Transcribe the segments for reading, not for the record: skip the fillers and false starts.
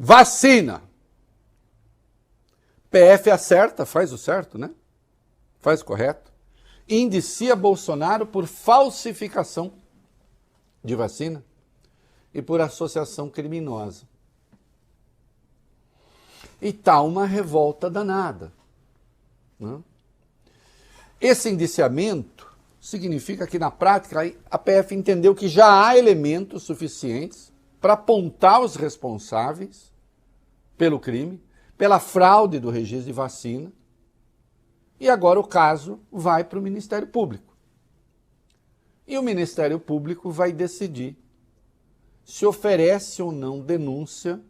Vacina. PF acerta, faz o certo, né? Faz o correto. Indicia Bolsonaro por falsificação de vacina e por associação criminosa. E tá uma revolta danada, né? Esse indiciamento significa que, na prática, a PF entendeu que já há elementos suficientes para apontar os responsáveis pelo crime, pela fraude do registro de vacina, e agora o caso vai para o Ministério Público. E o Ministério Público vai decidir se oferece ou não denúncia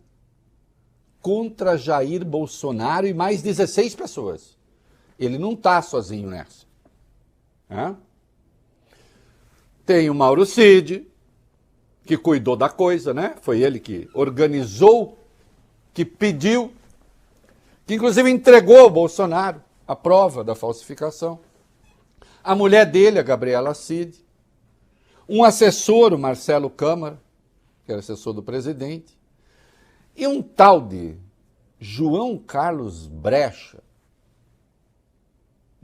contra Jair Bolsonaro e mais 16 pessoas. Ele não está sozinho nessa. É? Tem o Mauro Cid, que cuidou da coisa, né? Foi ele que organizou, que pediu, que inclusive entregou ao Bolsonaro a prova da falsificação. A mulher dele, a Gabriela Cid. Um assessor, o Marcelo Câmara, que era assessor do presidente. E um tal de João Carlos Brecha,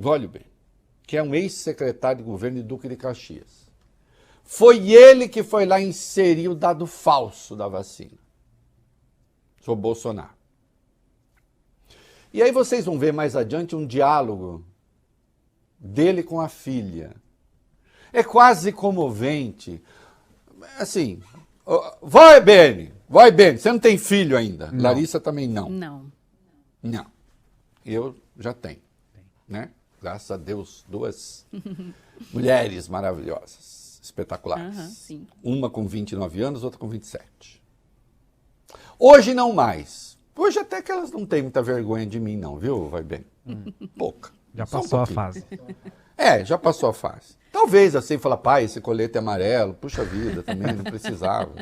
olhe bem, que é um ex-secretário de governo de Duque de Caxias. Foi ele que foi lá inserir o dado falso da vacina sobre Bolsonaro. E aí vocês vão ver mais adiante um diálogo dele com a filha. É quase comovente. Assim, vai, Beni, você não tem filho ainda. Não. Larissa também não. Não. Eu já tenho, né? Graças a Deus, 2 mulheres maravilhosas, espetaculares. Sim. Uma com 29 anos, outra com 27. Hoje não mais. Hoje até que elas não têm muita vergonha de mim não, viu, vai bem? Pouca. Já passou a fase. Já passou a fase. Talvez assim, falar, pai, esse colete é amarelo, puxa vida, também não precisava.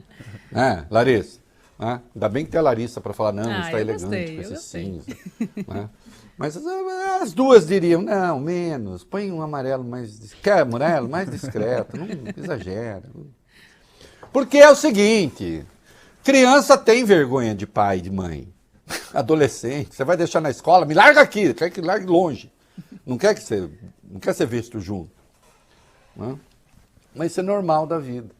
Né, Larissa? Né? Ainda bem que tem a Larissa para falar, não, está elegante com esse cinza. Né? Mas as duas diriam, não, menos, põe um amarelo mais... Quer amarelo? Mais discreto, não exagera. Porque é o seguinte, criança tem vergonha de pai e de mãe. Adolescente, você vai deixar na escola, me larga aqui, quer que largue longe. Não quer ser visto junto. Né? Mas isso é normal da vida.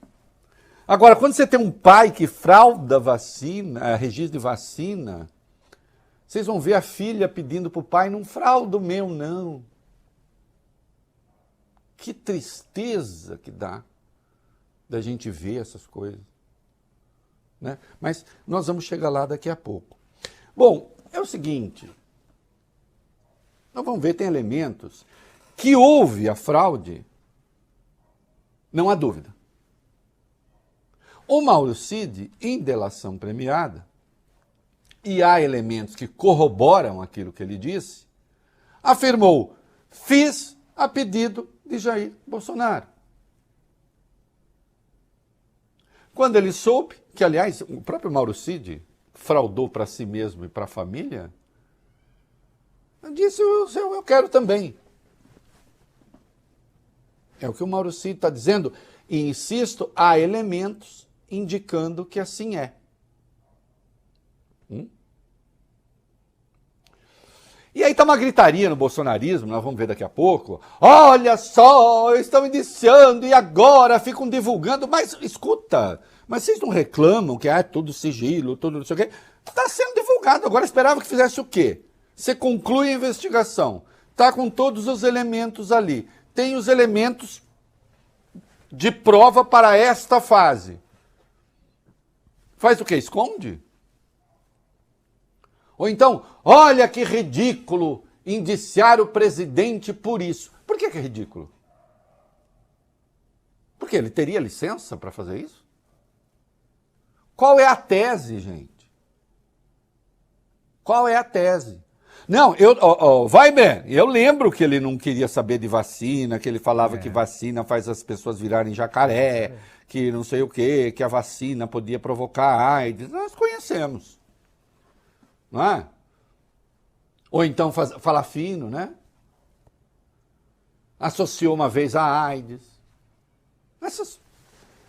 Agora, quando você tem um pai que frauda vacina, registro de vacina, vocês vão ver a filha pedindo para o pai, não frauda o meu, não. Que tristeza que dá da gente ver essas coisas. Né? Mas nós vamos chegar lá daqui a pouco. Bom, é o seguinte, nós vamos ver, tem elementos que houve a fraude, não há dúvida. O Mauro Cid, em delação premiada, e há elementos que corroboram aquilo que ele disse, afirmou, fiz a pedido de Jair Bolsonaro. Quando ele soube, que aliás, o próprio Mauro Cid fraudou para si mesmo e para a família, disse, eu quero também. É o que o Mauro Cid está dizendo, e insisto, há elementos indicando que assim é. E aí está uma gritaria no bolsonarismo, nós vamos ver daqui a pouco. Olha só, estão indiciando e agora ficam divulgando. Mas escuta, mas vocês não reclamam que é tudo sigilo, tudo não sei o quê? Está sendo divulgado, agora esperava que fizesse o quê? Você conclui a investigação, está com todos os elementos ali. Tem os elementos de prova para esta fase. Faz o quê? Esconde? Ou então, olha que ridículo indiciar o presidente por isso. Por que é ridículo? Porque ele teria licença para fazer isso? Qual é a tese, gente? Qual é a tese? Não, vai bem, eu lembro que ele não queria saber de vacina, que ele falava que vacina faz as pessoas virarem jacaré, que não sei o quê, que a vacina podia provocar AIDS. Nós conhecemos. Não é? Ou então falar fino, né? Associou uma vez a AIDS. Essas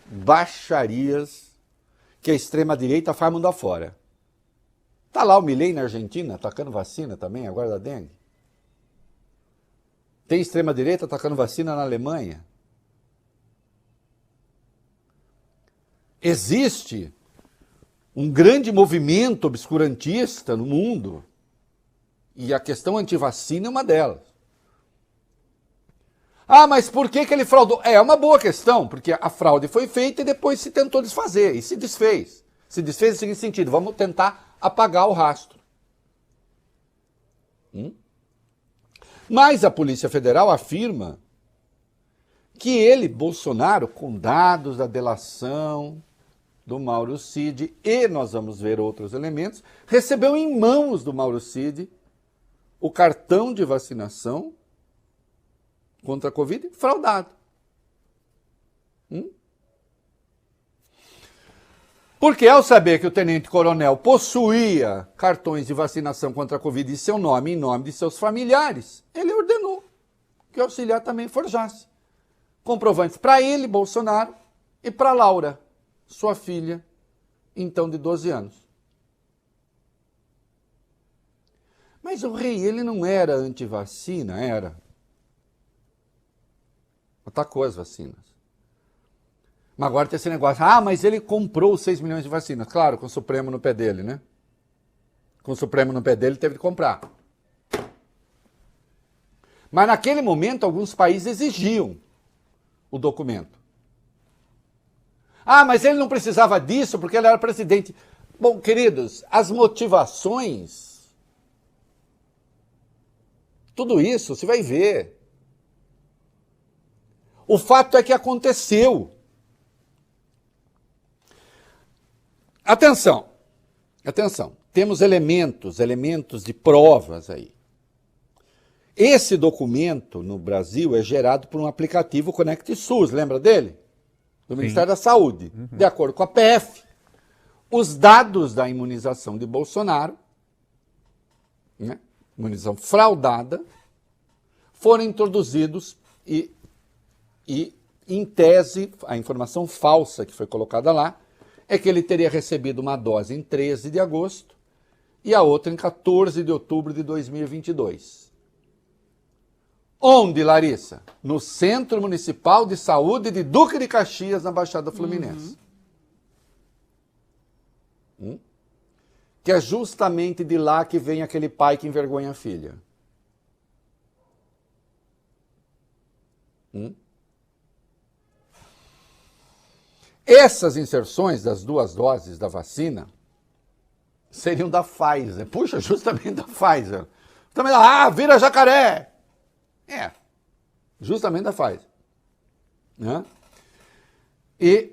baixarias que a extrema-direita faz mundo afora. Está lá o Milei na Argentina, atacando vacina também, agora da dengue. Tem extrema-direita atacando vacina na Alemanha. Existe um grande movimento obscurantista no mundo. E a questão antivacina é uma delas. Ah, mas por que ele fraudou? É uma boa questão, porque a fraude foi feita e depois se tentou desfazer, e se desfez. Se desfez no seguinte sentido, vamos tentar apagar o rastro. Mas a Polícia Federal afirma que ele, Bolsonaro, com dados da delação do Mauro Cid, e nós vamos ver outros elementos, recebeu em mãos do Mauro Cid o cartão de vacinação contra a Covid fraudado. Porque ao saber que o tenente-coronel possuía cartões de vacinação contra a Covid em seu nome e em nome de seus familiares, ele ordenou que o auxiliar também forjasse comprovantes para ele, Bolsonaro, e para Laura, sua filha, então de 12 anos. Mas o rei, ele não era anti-vacina, era. Atacou as vacinas. Mas agora tem esse negócio, mas ele comprou 6 milhões de vacinas. Claro, com o Supremo no pé dele, né? Com o Supremo no pé dele, teve que comprar. Mas naquele momento, alguns países exigiam o documento. Mas ele não precisava disso porque ele era presidente. Bom, queridos, as motivações, tudo isso você vai ver. O fato é que aconteceu. Atenção, temos elementos de provas aí. Esse documento no Brasil é gerado por um aplicativo Conect SUS, lembra dele? Do Ministério da Saúde. De acordo com a PF, os dados da imunização de Bolsonaro, né, imunização fraudada, foram introduzidos e, em tese, a informação falsa que foi colocada lá, é que ele teria recebido uma dose em 13 de agosto e a outra em 14 de outubro de 2022. Onde, Larissa? No Centro Municipal de Saúde de Duque de Caxias, na Baixada Fluminense. Que é justamente de lá que vem aquele pai que envergonha a filha. Essas inserções das 2 doses da vacina seriam da Pfizer. Puxa, justamente da Pfizer. Também, vira jacaré! Justamente da Pfizer. Né? E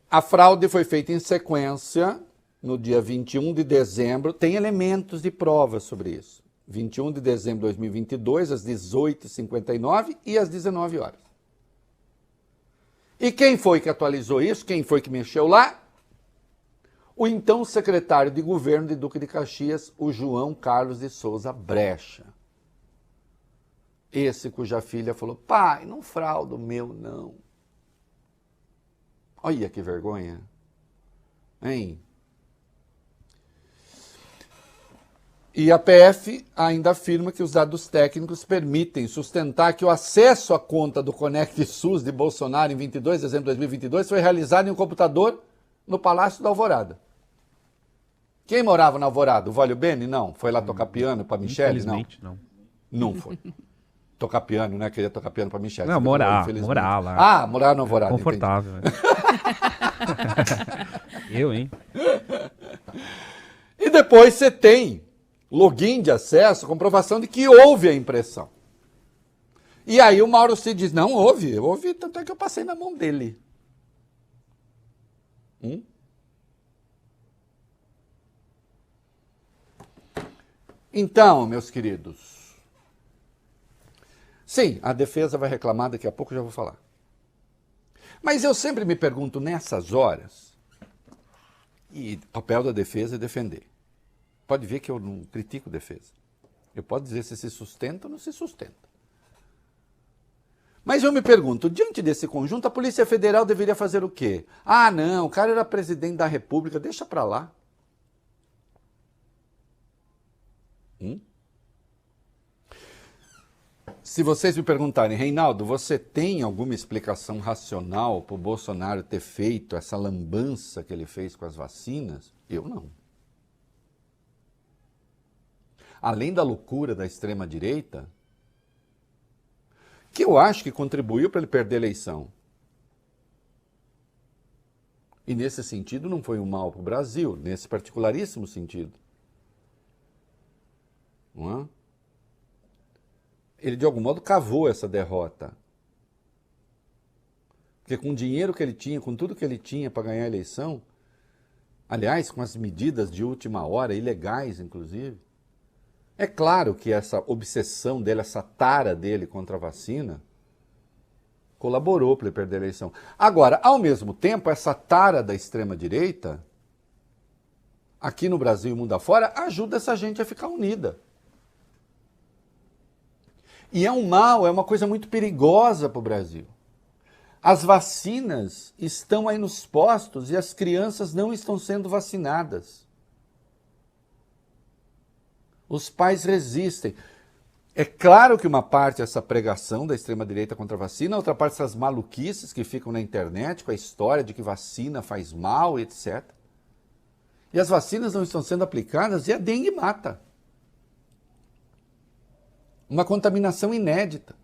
a fraude foi feita em sequência no dia 21 de dezembro. Tem elementos de prova sobre isso. 21 de dezembro de 2022, às 18h59 e às 19 horas. E quem foi que atualizou isso? Quem foi que mexeu lá? O então secretário de governo de Duque de Caxias, o João Carlos de Souza Brecha. Esse cuja filha falou, pai, não frauda o meu, não. Olha que vergonha. Hein? E a PF ainda afirma que os dados técnicos permitem sustentar que o acesso à conta do Conect SUS de Bolsonaro em 22 de dezembro de 2022 foi realizado em um computador no Palácio da Alvorada. Quem morava na Alvorada? O Vólio Bene? Não. Foi lá tocar piano para Michele? Não. Não foi. Tocar piano, né? Queria tocar piano para Michele. Não, morar lá. Morar na Alvorada. Confortável. Eu, hein? E depois você tem login de acesso, comprovação de que houve a impressão. E aí o Mauro Cid diz, não, houve, tanto é que eu passei na mão dele. Então, meus queridos, sim, a defesa vai reclamar, daqui a pouco eu já vou falar. Mas eu sempre me pergunto nessas horas, e o papel da defesa é defender. Pode ver que eu não critico defesa. Eu posso dizer se sustenta ou não se sustenta. Mas eu me pergunto, diante desse conjunto, a Polícia Federal deveria fazer o quê? Não, o cara era presidente da República, deixa pra lá. Se vocês me perguntarem, Reinaldo, você tem alguma explicação racional para o Bolsonaro ter feito essa lambança que ele fez com as vacinas? Eu não. Além da loucura da extrema-direita, que eu acho que contribuiu para ele perder a eleição. E nesse sentido não foi um mal para o Brasil, nesse particularíssimo sentido. Não é? Ele de algum modo cavou essa derrota. Porque com o dinheiro que ele tinha, com tudo que ele tinha para ganhar a eleição, aliás, com as medidas de última hora, ilegais inclusive, é claro que essa obsessão dele, essa tara dele contra a vacina, colaborou para ele perder a eleição. Agora, ao mesmo tempo, essa tara da extrema-direita, aqui no Brasil e mundo afora, ajuda essa gente a ficar unida. E é um mal, é uma coisa muito perigosa para o Brasil. As vacinas estão aí nos postos e as crianças não estão sendo vacinadas. Os pais resistem. É claro que uma parte é essa pregação da extrema-direita contra a vacina, outra parte essas maluquices que ficam na internet com a história de que vacina faz mal, etc. E as vacinas não estão sendo aplicadas e a dengue mata. Uma contaminação inédita.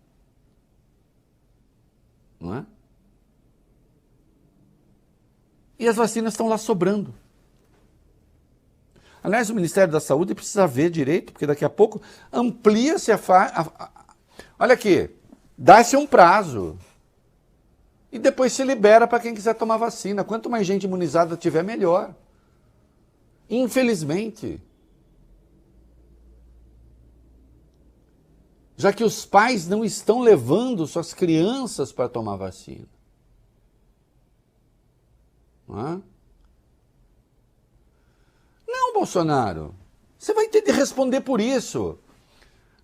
Não é? E as vacinas estão lá sobrando. Aliás, o Ministério da Saúde precisa ver direito, porque daqui a pouco amplia-se Olha aqui, dá-se um prazo. E depois se libera para quem quiser tomar vacina. Quanto mais gente imunizada tiver, melhor. Infelizmente. Já que os pais não estão levando suas crianças para tomar vacina. Não é? Não, Bolsonaro, você vai ter de responder por isso.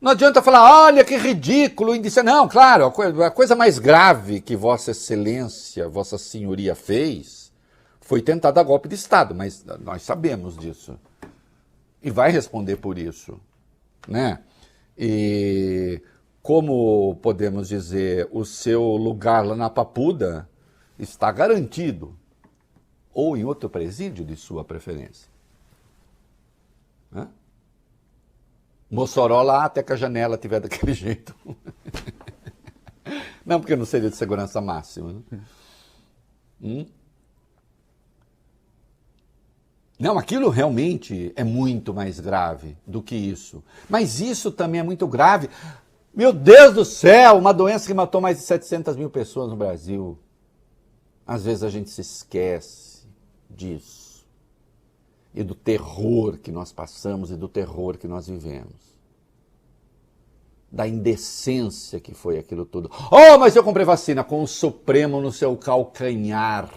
Não adianta falar, olha que ridículo. Não, claro, a coisa mais grave que Vossa Excelência, Vossa Senhoria fez foi tentar dar golpe de Estado, mas nós sabemos disso. E vai responder por isso, né? E como podemos dizer, o seu lugar lá na Papuda está garantido, ou em outro presídio de sua preferência. Mossoró lá até que a janela tiver daquele jeito. Não, porque não seria de segurança máxima. Né? Não, aquilo realmente é muito mais grave do que isso. Mas isso também é muito grave. Meu Deus do céu, uma doença que matou mais de 700 mil pessoas no Brasil. Às vezes a gente se esquece disso. E do terror que nós passamos e do terror que nós vivemos. Da indecência que foi aquilo tudo. Oh, mas eu comprei vacina com o Supremo no seu calcanhar.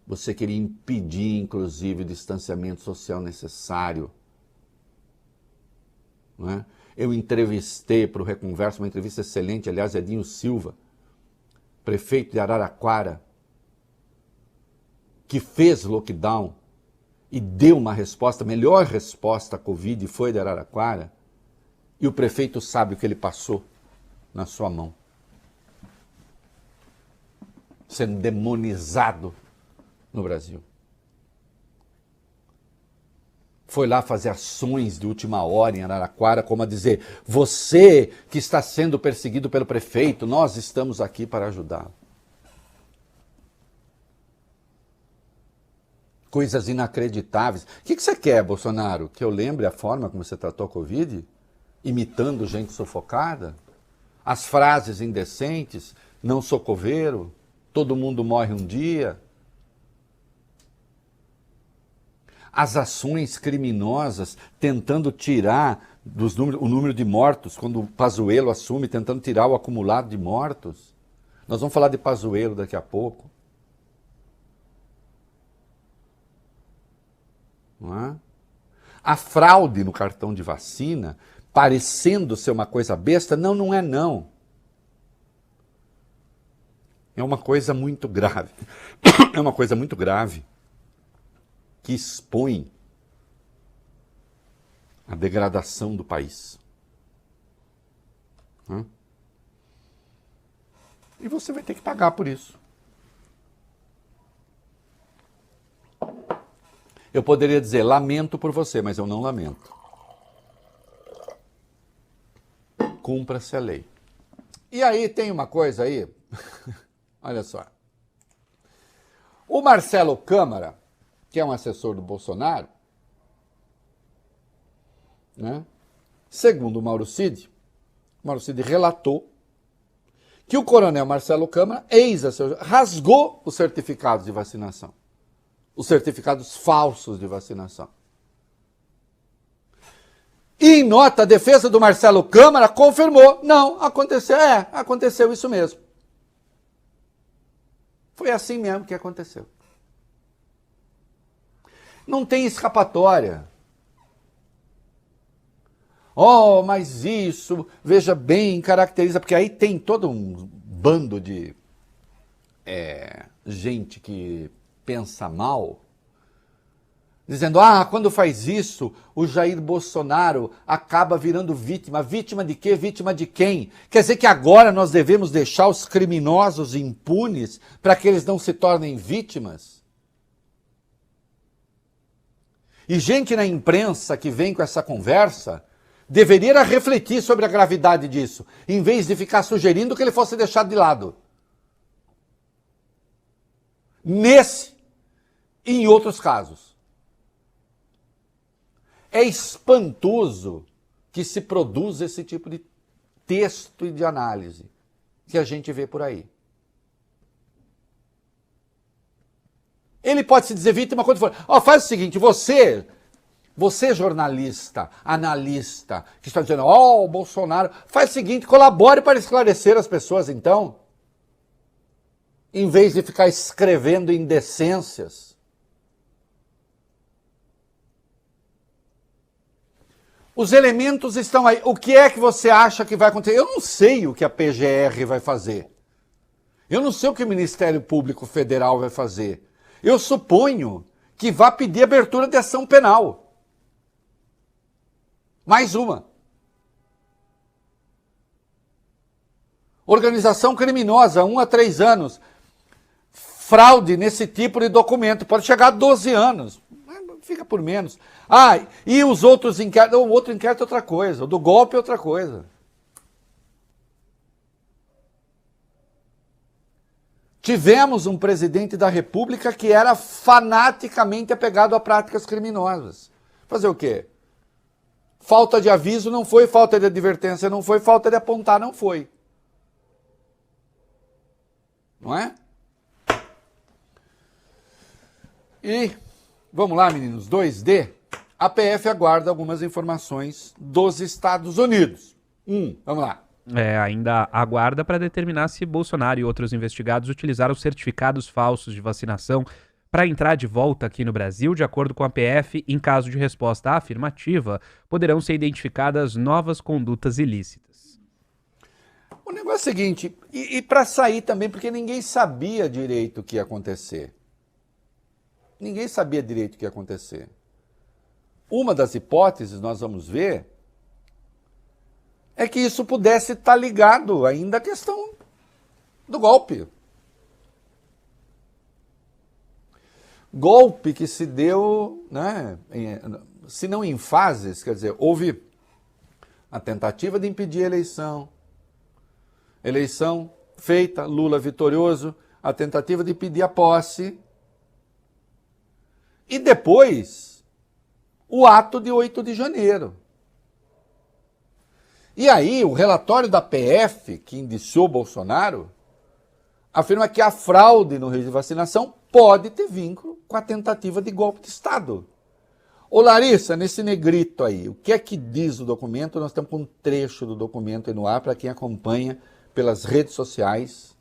Você queria impedir, inclusive, o distanciamento social necessário. Não é? Eu entrevistei para o Reconverso, uma entrevista excelente, aliás, Edinho Silva, prefeito de Araraquara, que fez lockdown e deu uma resposta, a melhor resposta à Covid foi de Araraquara, e o prefeito sabe o que ele passou na sua mão. Sendo demonizado no Brasil. Foi lá fazer ações de última hora em Araraquara, como a dizer, você que está sendo perseguido pelo prefeito, nós estamos aqui para ajudá-lo. Coisas inacreditáveis. O que você quer, Bolsonaro? Que eu lembre a forma como você tratou a Covid? Imitando gente sufocada? As frases indecentes? Não sou coveiro? Todo mundo morre um dia? As ações criminosas tentando tirar o número de mortos, quando o Pazuello assume, tentando tirar o acumulado de mortos. Nós vamos falar de Pazuello daqui a pouco. Não é? A fraude no cartão de vacina, parecendo ser uma coisa besta, não é não. É uma coisa muito grave. É uma coisa muito grave que expõe a degradação do país. E você vai ter que pagar por isso. Eu poderia dizer, lamento por você, mas eu não lamento. Cumpra-se a lei. E aí tem uma coisa aí, olha só. O Marcelo Câmara, que é um assessor do Bolsonaro, né? Segundo o Mauro Cid relatou que o coronel Marcelo Câmara, ex-assessor, rasgou os certificados de vacinação. Os certificados falsos de vacinação. E em nota, a defesa do Marcelo Câmara confirmou, não, aconteceu isso mesmo. Foi assim mesmo que aconteceu. Não tem escapatória. Oh, mas isso, veja bem, caracteriza, porque aí tem todo um bando de gente que pensa mal, dizendo, quando faz isso, o Jair Bolsonaro acaba virando vítima. Vítima de quê? Vítima de quem? Quer dizer que agora nós devemos deixar os criminosos impunes para que eles não se tornem vítimas? E gente na imprensa que vem com essa conversa deveria refletir sobre a gravidade disso, em vez de ficar sugerindo que ele fosse deixado de lado. Nesse e em outros casos. É espantoso que se produza esse tipo de texto e de análise que a gente vê por aí. Ele pode se dizer vítima quando for. Faz o seguinte, você jornalista, analista, que está dizendo, o Bolsonaro, faz o seguinte, colabore para esclarecer as pessoas, então, em vez de ficar escrevendo indecências. Os elementos estão aí. O que é que você acha que vai acontecer? Eu não sei o que a PGR vai fazer. Eu não sei o que o Ministério Público Federal vai fazer. Eu suponho que vai pedir abertura de ação penal. Mais uma. Organização criminosa, 1 a 3 anos. Fraude nesse tipo de documento, pode chegar a 12 anos. Fica por menos. E os outros inquéritos? O outro inquérito é outra coisa. O do golpe é outra coisa. Tivemos um presidente da República que era fanaticamente apegado a práticas criminosas. Fazer o quê? Falta de aviso não foi, falta de advertência não foi, falta de apontar não foi. Não é? E, vamos lá, meninos, 2D. A PF aguarda algumas informações dos Estados Unidos. Vamos lá. Ainda aguarda para determinar se Bolsonaro e outros investigados utilizaram certificados falsos de vacinação para entrar de volta aqui no Brasil. De acordo com a PF, em caso de resposta afirmativa, poderão ser identificadas novas condutas ilícitas. O negócio é o seguinte, e para sair também, porque ninguém sabia direito o que ia acontecer. Ninguém sabia direito o que ia acontecer. Uma das hipóteses, nós vamos ver, é que isso pudesse estar ligado ainda à questão do golpe. Golpe que se deu, né, se não em fases, quer dizer, houve a tentativa de impedir a eleição feita, Lula vitorioso, a tentativa de impedir a posse, e depois o ato de 8 de janeiro. E aí, o relatório da PF, que indiciou Bolsonaro, afirma que a fraude no registro de vacinação pode ter vínculo com a tentativa de golpe de Estado. Ô Larissa, nesse negrito aí, o que é que diz o documento? Nós estamos com um trecho do documento aí no ar para quem acompanha pelas redes sociais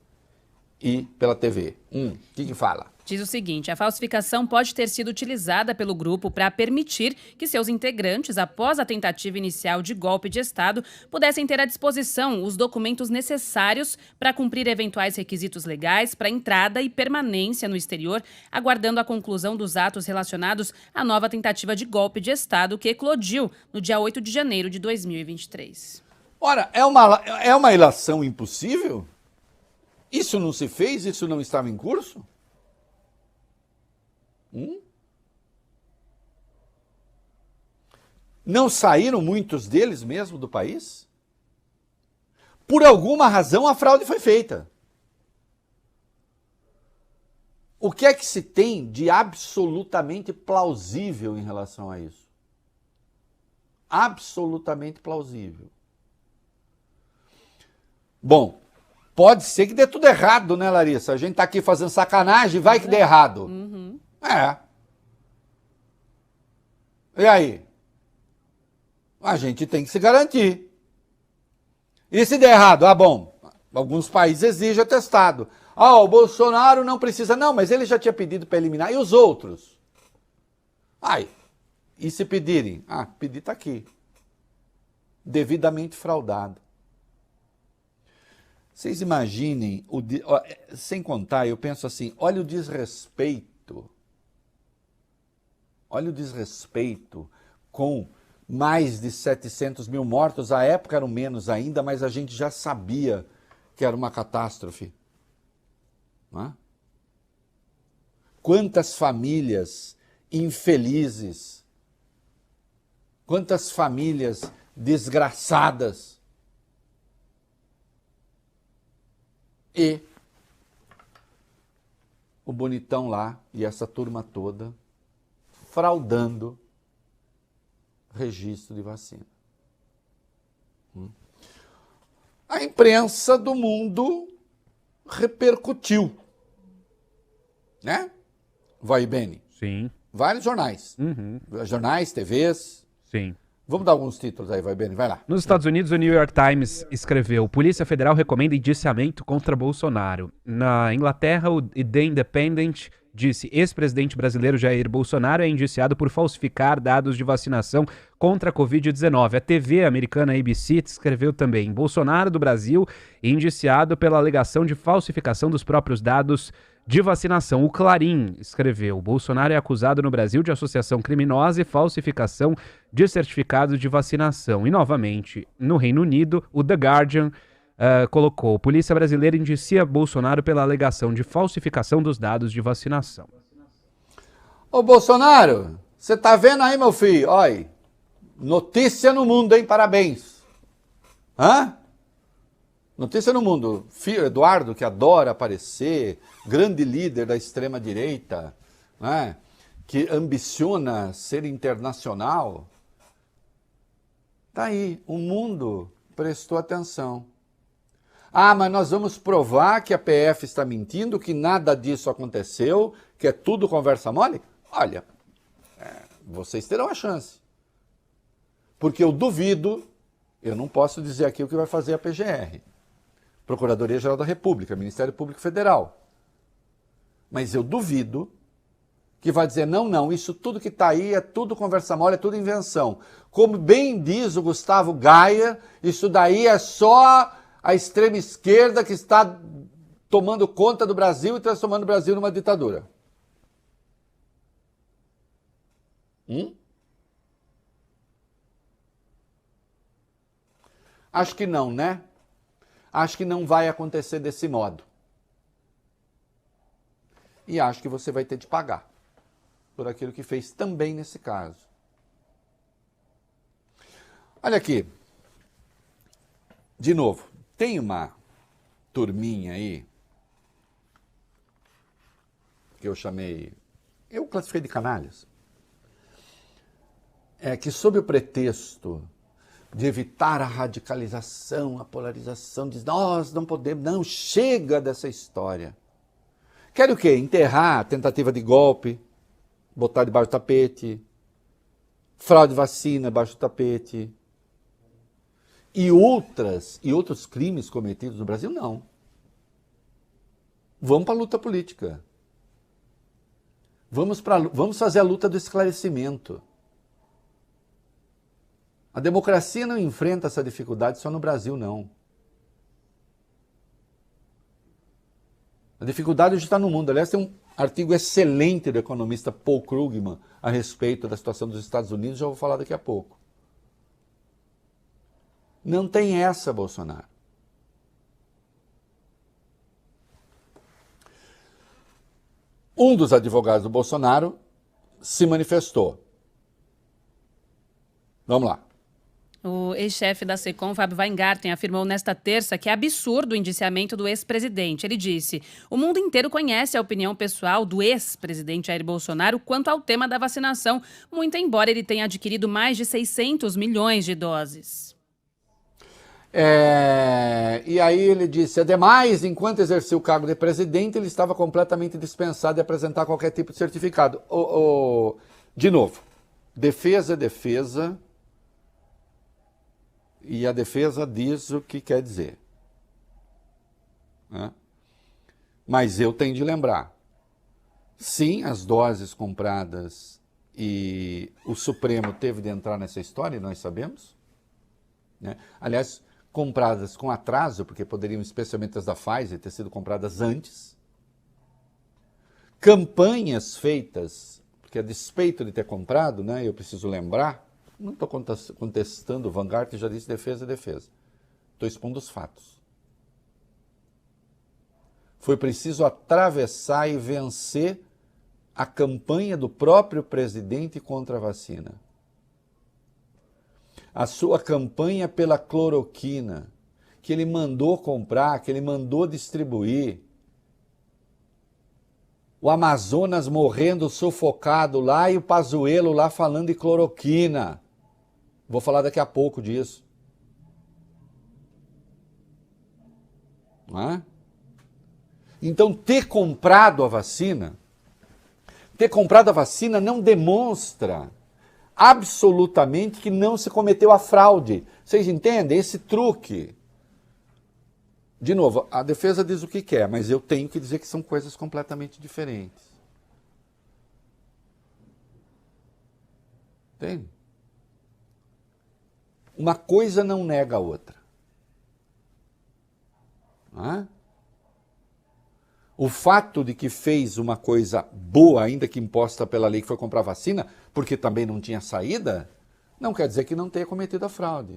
e pela TV. O que fala? Diz o seguinte: a falsificação pode ter sido utilizada pelo grupo para permitir que seus integrantes, após a tentativa inicial de golpe de Estado, pudessem ter à disposição os documentos necessários para cumprir eventuais requisitos legais para entrada e permanência no exterior, aguardando a conclusão dos atos relacionados à nova tentativa de golpe de Estado que eclodiu no dia 8 de janeiro de 2023. Ora, é uma ilação impossível? Isso não se fez? Isso não estava em curso? Não saíram muitos deles mesmo do país? Por alguma razão a fraude foi feita. O que é que se tem de absolutamente plausível em relação a isso? Absolutamente plausível. Bom, pode ser que dê tudo errado, né, Larissa? A gente tá aqui fazendo sacanagem, vai que dê errado. É. E aí? A gente tem que se garantir. E se der errado? Ah, bom, alguns países exigem atestado. Ah, o Bolsonaro não precisa. Não, mas ele já tinha pedido para eliminar. E os outros? Ai, e se pedirem? Ah, pedir está aqui. Devidamente fraudado. Vocês imaginem, sem contar, eu penso assim, olha o desrespeito com mais de 700 mil mortos. À época eram menos ainda, mas a gente já sabia que era uma catástrofe. Não é? Quantas famílias infelizes, quantas famílias desgraçadas. E o bonitão lá e essa turma toda fraudando registro de vacina. A imprensa do mundo repercutiu, né? Vai bem. Sim. Vários jornais. Jornais, TVs. Sim. Vamos dar alguns títulos aí, vai bem, vai lá. Nos Estados Unidos, o New York Times escreveu: Polícia Federal recomenda indiciamento contra Bolsonaro. Na Inglaterra, o The Independent disse: ex-presidente brasileiro Jair Bolsonaro é indiciado por falsificar dados de vacinação contra a Covid-19. A TV americana ABC escreveu também: Bolsonaro do Brasil indiciado pela alegação de falsificação dos próprios dados de vacinação. O Clarim escreveu: Bolsonaro é acusado no Brasil de associação criminosa e falsificação de certificados de vacinação. E, novamente, no Reino Unido, o The Guardian colocou: Polícia brasileira indicia Bolsonaro pela alegação de falsificação dos dados de vacinação. Ô Bolsonaro, você tá vendo aí, meu filho? Olha, notícia no mundo, hein? Parabéns. Hã? Notícia no mundo. Filho Eduardo, que adora aparecer, grande líder da extrema-direita, né? Que ambiciona ser internacional. Tá aí, o mundo prestou atenção. Ah, mas nós vamos provar que a PF está mentindo, que nada disso aconteceu, que é tudo conversa mole? Olha, vocês terão a chance. Porque eu duvido, eu não posso dizer aqui o que vai fazer a PGR, Procuradoria-Geral da República, Ministério Público Federal. Mas eu duvido que vai dizer, não, isso tudo que está aí é tudo conversa mole, é tudo invenção. Como bem diz o Gustavo Gaia, isso daí é só a extrema esquerda que está tomando conta do Brasil e transformando o Brasil numa ditadura. Acho que não, né? Acho que não vai acontecer desse modo. E acho que você vai ter de pagar por aquilo que fez também nesse caso. Olha aqui. De novo, tem uma turminha aí que eu classifiquei de canalhas, que sob o pretexto de evitar a radicalização, a polarização, diz, nós não podemos, não, chega dessa história. Quer o quê? Enterrar a tentativa de golpe, botar debaixo do tapete, fraude de vacina debaixo do tapete, e outros crimes cometidos no Brasil, não. Vamos para a luta política. Vamos fazer a luta do esclarecimento. A democracia não enfrenta essa dificuldade só no Brasil, não. A dificuldade hoje está no mundo. Aliás, tem um artigo excelente do economista Paul Krugman a respeito da situação dos Estados Unidos, já vou falar daqui a pouco. Não tem essa, Bolsonaro. Um dos advogados do Bolsonaro se manifestou. Vamos lá. O ex-chefe da SECOM, Fábio Weingarten, afirmou nesta terça que é absurdo o indiciamento do ex-presidente. Ele disse: o mundo inteiro conhece a opinião pessoal do ex-presidente Jair Bolsonaro quanto ao tema da vacinação, muito embora ele tenha adquirido mais de 600 milhões de doses. E aí ele disse, ademais, enquanto exercia o cargo de presidente, ele estava completamente dispensado de apresentar qualquer tipo de certificado. De novo, defesa é defesa, e a defesa diz o que quer dizer. Né? Mas eu tenho de lembrar, sim, as doses compradas e o Supremo teve de entrar nessa história, nós sabemos. Né? Aliás, compradas com atraso, porque poderiam, especialmente as da Pfizer, ter sido compradas antes. Campanhas feitas, porque a despeito de ter comprado, né, eu preciso lembrar, não estou contestando, o Weingarten já disse defesa é defesa. Estou expondo os fatos. Foi preciso atravessar e vencer a campanha do próprio presidente contra a vacina. A sua campanha pela cloroquina, que ele mandou comprar, que ele mandou distribuir. O Amazonas morrendo sufocado lá e o Pazuello lá falando de cloroquina. Vou falar daqui a pouco disso. Não é? Então, ter comprado a vacina não demonstra absolutamente que não se cometeu a fraude. Vocês entendem? Esse truque. De novo, a defesa diz o que quer, mas eu tenho que dizer que são coisas completamente diferentes. Entende? Uma coisa não nega a outra. Não é? O fato de que fez uma coisa boa, ainda que imposta pela lei, que foi comprar vacina, porque também não tinha saída, não quer dizer que não tenha cometido a fraude.